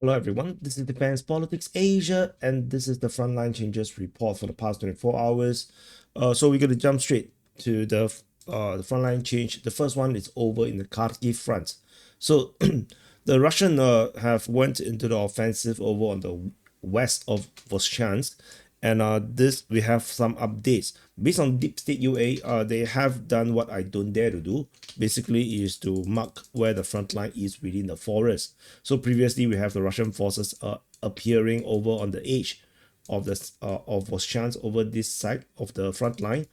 Hello everyone, this is Defense Politics Asia, and this is the Frontline Changes report for the past 24 hours. So we're going to jump straight to the frontline change. The first one is over in the Kharkiv front. So the Russian have went into the offensive over on the west of Voschansk, and this we have some updates based on Deep State UA. They have done what I don't dare to do. Basically, is to mark where the front line is within the forest. So previously, we have the Russian forces appearing over on the edge of the of Voschansk over this side of the front line,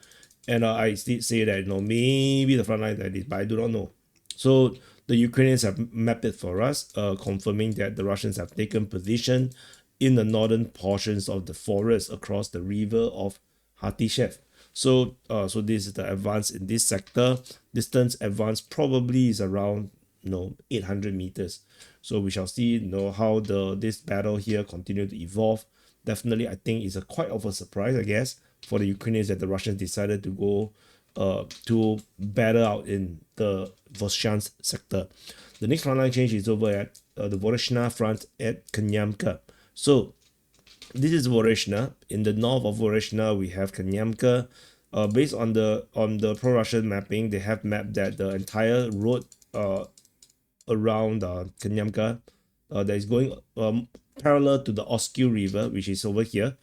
and I did say that maybe the front line that is, but I do not know. So the Ukrainians have mapped it for us, confirming that the Russians have taken position in the northern portions of the forest across the river of Hatishev. So this is the advance in this sector. Distance advance probably is around 800 meters. So we shall see how this battle here continue to evolve. Definitely, I think it's quite of a surprise, I guess, for the Ukrainians that the Russians decided to go to battle out in the Voschansk sector. The next frontline change is over at the Dvorichna front at Kanyamka. So this is Dvorichna. In the north of Dvorichna, we have Kanyamka. Based on the pro-Russian mapping, they have mapped that the entire road around Kanyamka that is going parallel to the Oskil River, which is over here,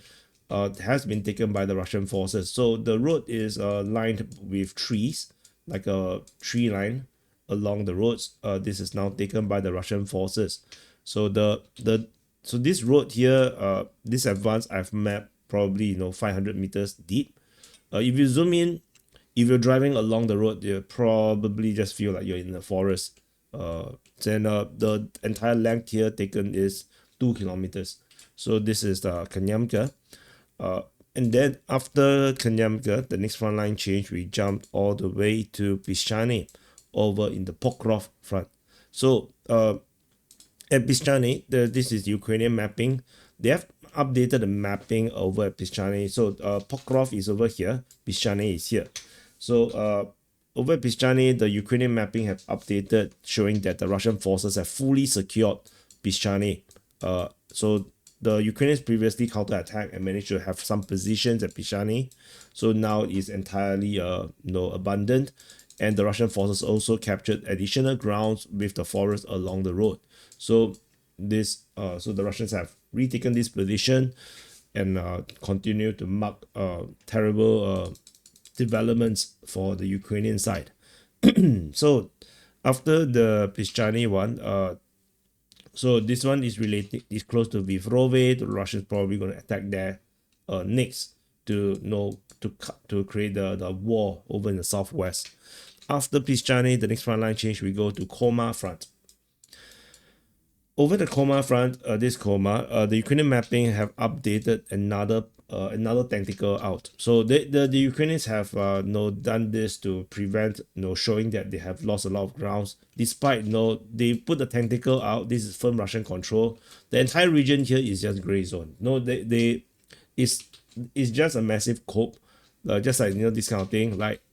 has been taken by the Russian forces. So the road is lined with trees, like a tree line along the roads. This is now taken by the Russian forces. So so this road here, this advance I've mapped probably 500 meters deep. If you zoom in, if you're driving along the road, you probably just feel like you're in the forest. Then the entire length here taken is 2 kilometers. So this is the Kanyamka. And then after Kanyamka, the next front line change, we jumped all the way to Pischane over in the Pokrovsk front. So at Pischane, this is Ukrainian mapping. They have updated the mapping over at Pischane. So Pokrovsk is over here, Pischane is here. So over at Pischane, the Ukrainian mapping have updated, showing that the Russian forces have fully secured Pischane. So the Ukrainians previously counterattacked and managed to have some positions at Pischane. So now it's entirely abandoned, and the Russian forces also captured additional grounds with the forest along the road. So so the Russians have retaken this position and continue to mark terrible developments for the Ukrainian side. So after the Pischane one, so this one is close to Vivrove. The Russians probably going to attack there next to create the war over in the southwest. After Pischane, the next front line change, we go to Komar front. Over the Komar front, this Komar, the Ukrainian mapping have updated another tactical out. So the Ukrainians have done this to prevent showing that they have lost a lot of grounds. Despite they put the tactical out. This is firm Russian control. The entire region here is just gray zone. It's just a massive cope. Just like this kind of thing. Like,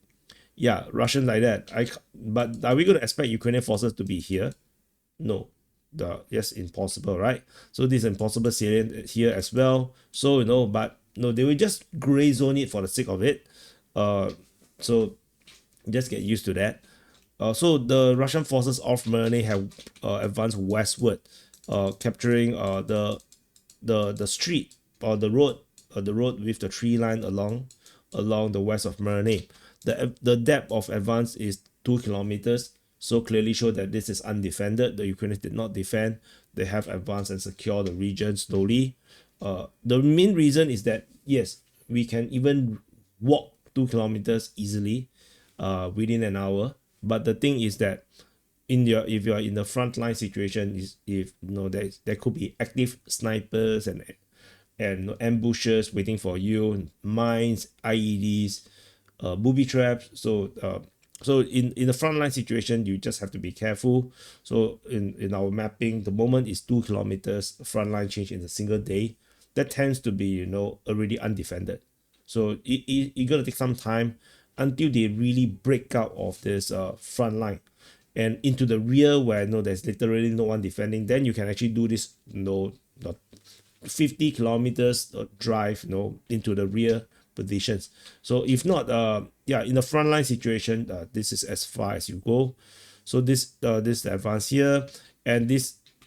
yeah, Russian like that. But are we going to expect Ukrainian forces to be here? No. Yes, impossible, right? So this impossible salient here as well. So but they will just gray zone it for the sake of it. So just get used to that. So the Russian forces off Marne have advanced westward, capturing the street or the road with the tree line along the west of Marne. The depth of advance is 2 kilometers. So clearly show that this is undefended. The Ukrainians did not defend. They have advanced and secured the region slowly. The main reason is that, yes, we can even walk 2 kilometers easily within an hour. But the thing is that if you're in the frontline situation, if there could be active snipers and ambushes waiting for you, mines, IEDs, booby traps. So in the frontline situation, you just have to be careful. So in our mapping, the moment is 2 kilometers frontline change in a single day. That tends to be already undefended. So you're gonna take some time until they really break out of this front line. and into the rear where there's literally no one defending, then you can actually do this 50 kilometers drive into the rear positions. So if not, in the frontline situation, this is as far as you go. So this is the advance here, and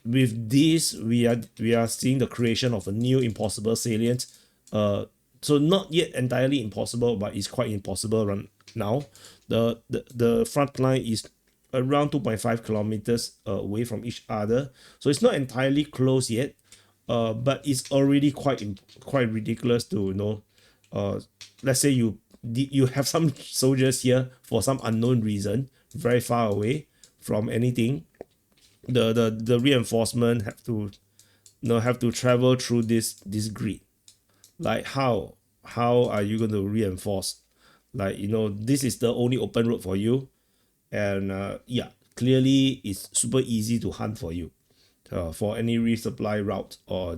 with this we are seeing the creation of a new impossible salient. So not yet entirely impossible, but it's quite impossible right now. The front line is around 2.5 kilometers away from each other, so it's not entirely close yet, but it's already quite ridiculous to let's say you have some soldiers here for some unknown reason very far away from anything. The reinforcement have to travel through this grid. Like how are you going to reinforce? Like this is the only open road for you, and clearly it's super easy to hunt for you for any resupply route or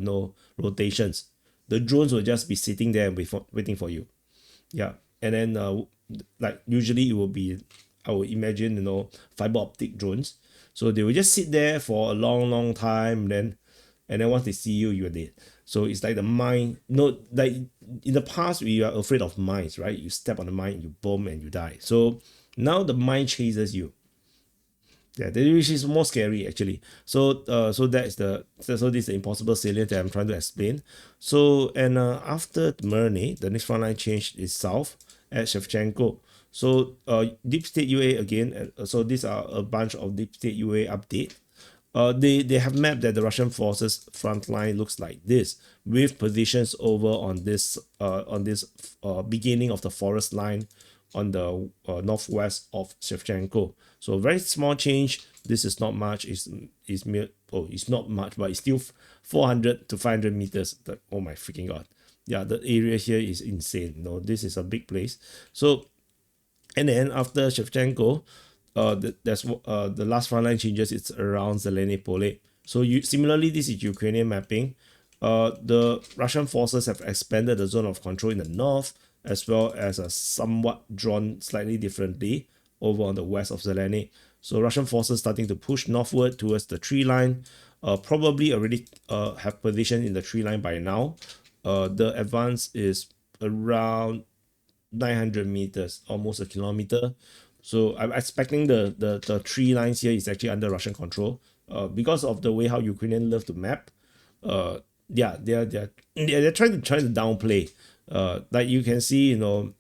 rotations. The drones will just be sitting there waiting for you. And then like usually it will be, I would imagine, fiber optic drones. So they will just sit there for a long time, and then once they see you, you're dead. So it's like the mine. Like in the past, we are afraid of mines, right? You step on the mine, you boom, and you die. So now the mine chases you. Yeah, which is more scary actually. So this is the impossible salient that I'm trying to explain. So and after Merne, the next frontline change is south at Shevchenko. So deep state UA again. So these are a bunch of deep state UA update. They have mapped that the Russian forces front line looks like this, with positions over on this beginning of the forest line on the northwest of Shevchenko. So very small change. This is not much. It's not much, but it's still 400 to 500 meters. Oh my freaking god! Yeah, the area here is insane. This is a big place. So, and then after Shevchenko, there's the last frontline changes. It's around Zelani Pol. So similarly, this is Ukrainian mapping. The Russian forces have expanded the zone of control in the north, as well as a somewhat drawn slightly differently over on the west of Zelani. So Russian forces starting to push northward towards the tree line. Probably already have position in the tree line by now. The advance is around 900 meters, almost a kilometer. So I'm expecting the tree lines here is actually under Russian control. Because of the way how Ukrainians love to map. They're trying to downplay. Like you can see, the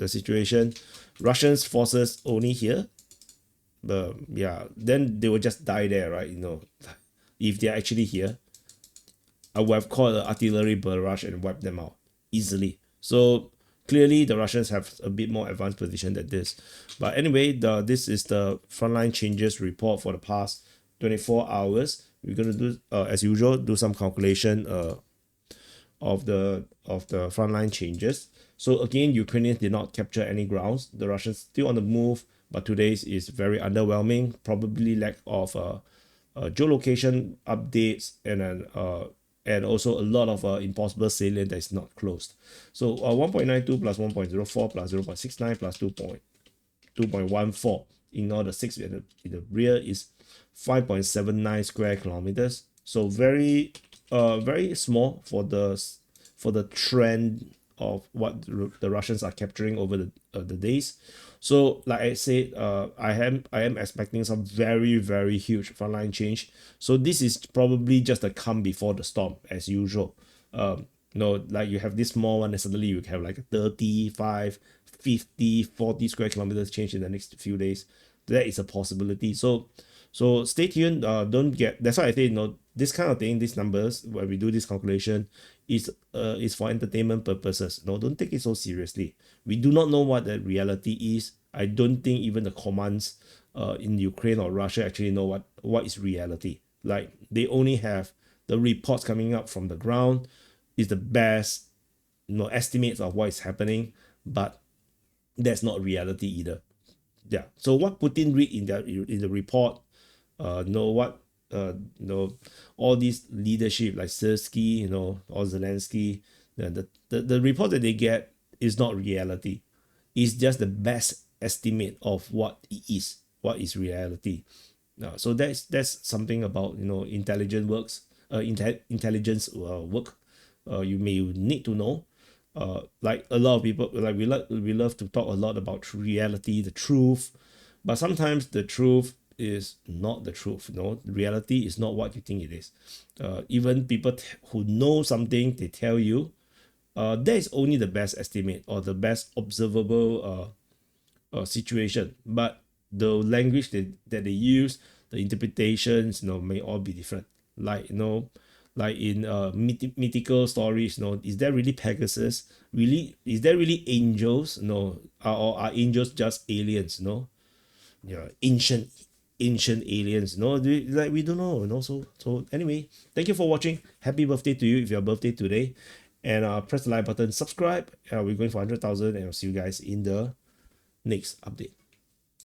situation. Russians forces only here. Then they will just die there, right? If they're actually here, I would have called an artillery barrage and wiped them out easily. So clearly the Russians have a bit more advanced position than this. But anyway, this is the frontline changes report for the past 24 hours. We're going to do, as usual, do some calculation of the frontline changes. So again, Ukrainians did not capture any grounds. The Russians still on the move, but today's is very underwhelming. Probably lack of geolocation updates, and also a lot of impossible salient that is not closed. So 1.92 plus 1.04 plus 0.69 plus 2.14. Ignore the 6 in the rear is 5.79 square kilometers. So very small for the trend of what the Russians are capturing over the days. So like I said, I am expecting some very huge frontline change. So this is probably just a calm before the storm as usual. Like you have this small one and suddenly you have like 35, 50, 40 square kilometers change in the next few days. That is a possibility. So stay tuned. That's why I say, this kind of thing, these numbers, when we do this calculation, is for entertainment purposes. Don't take it so seriously. We do not know what the reality is. I don't think even the commands in Ukraine or Russia actually know what is reality. Like they only have the reports coming up from the ground is the best estimates of what is happening, but that's not reality either. Yeah. So what Putin read in the report, all these leadership like Sirski, or Zelensky, the report that they get is not reality. It's just the best estimate of what it is. what is reality. So that's something about, you know, intelligence work. You may need to know. Like a lot of people, like we love to talk a lot about reality, the truth, but sometimes the truth is not the truth. You know, reality is not what you think it is. Even people who know something, they tell you that is only the best estimate or the best observable situation, but the language that they use, the interpretations, you know, may all be different. Like, you know, like in mythical stories, you know, is there really Pegasus? Really, is there really angels? No, or are angels just aliens? No, yeah, ancient aliens. No, like we don't know. You know, so anyway, thank you for watching. Happy birthday to you if your birthday today, and press the like button, subscribe. We're going for 100,000, and I'll see you guys in the next update.